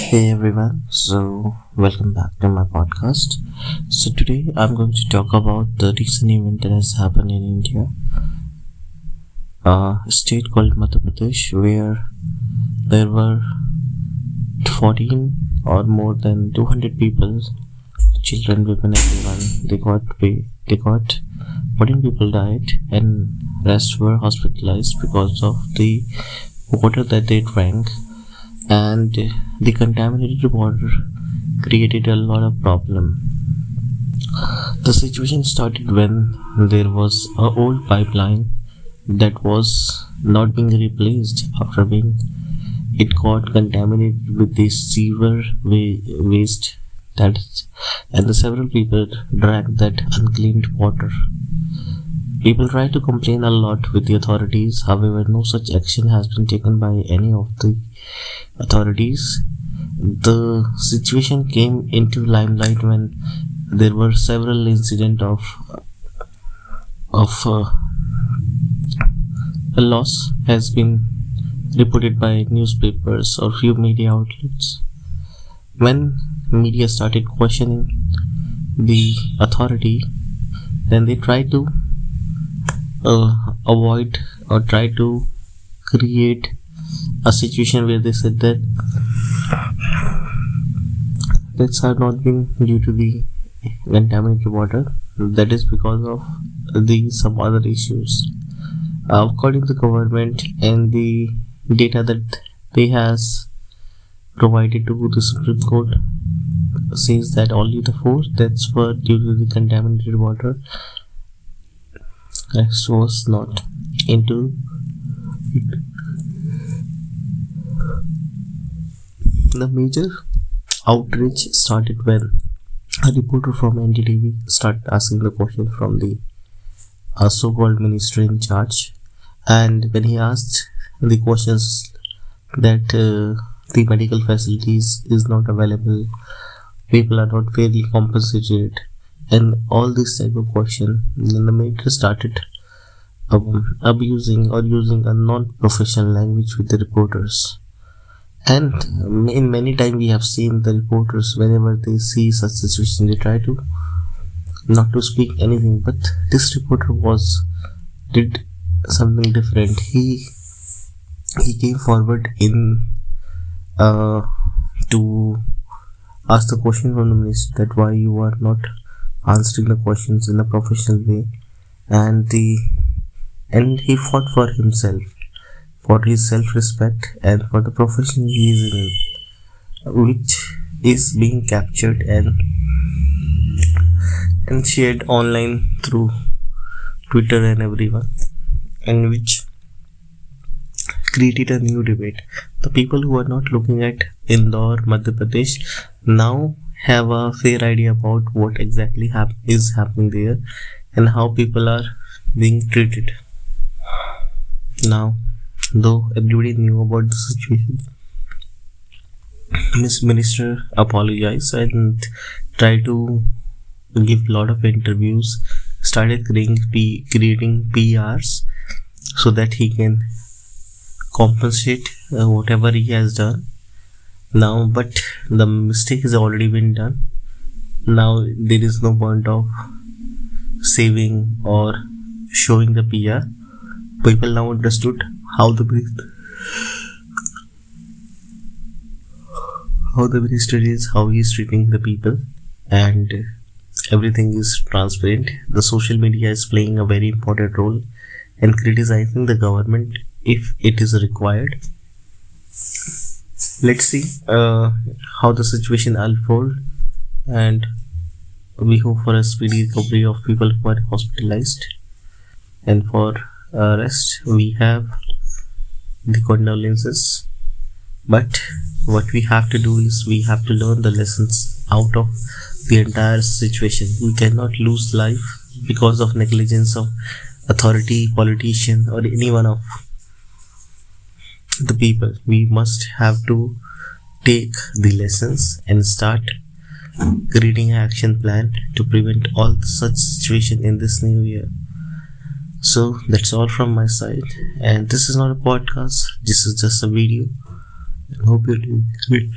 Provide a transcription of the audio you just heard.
Hey everyone, so welcome back to my podcast. So today I'm going to talk about the recent event that has happened in India, a state called Madhya Pradesh, where there were 14 or more than 200 people, children, women, everyone. They got 14 people died, and rest were hospitalized because of the water that they drank, and the contaminated water created a lot of problem. The situation started when there was a old pipeline that was not being replaced after being it got contaminated with the sewer waste that and the several people drank that uncleaned water. People try to complain a lot with the authorities, however no such action has been taken by any of the authorities. The situation came into limelight when there were several incidents of a loss has been reported by newspapers or few media outlets. When media started questioning the authority, then they tried to avoid or try to create a situation where they said that deaths are not being due to the contaminated water, that is because of the some other issues. According to the government and the data that they has provided to the Supreme Court says that only the 4 deaths were due to the contaminated water. Rest was not into it. The major outrage started when a reporter from NDTV started asking the question from the so-called minister in charge, and when he asked the questions that the medical facilities is not available, people are not fairly compensated, and all this type of question, then the minister started abusing or using a non-professional language with the reporters. And in many times we have seen the reporters, whenever they see such situation, they try to not to speak anything, but this reporter did something different. He came forward in to ask the question from the minister that why you are not answering the questions in a professional way, and he fought for himself, for his self-respect, and for the profession he is in, which is being captured and shared online through Twitter and everyone, and which created a new debate. The people who are not looking at Indore, Madhya Pradesh, now have a fair idea about what exactly is happening there and how people are being treated. Now, though everybody knew about the situation, Miss Minister apologized and tried to give lot of interviews, started creating PRs so that he can compensate whatever he has done. Now, but the mistake has already been done. Now there is no point of saving or showing the PR. People now understood how the minister is, how he is treating the people, and everything is transparent. The social media is playing a very important role in criticizing the government if it is required. Let's see how the situation unfolds, and we hope for a speedy recovery of people who are hospitalized, and for rest we have the condolences. But what we have to do is we have to learn the lessons out of the entire situation. We cannot lose life because of negligence of authority, politician, or anyone of the people. We must have to take the lessons and start creating an action plan to prevent all such situation in this new year. So that's all from my side, and this is not a podcast, this is just a video. I hope you're doing great.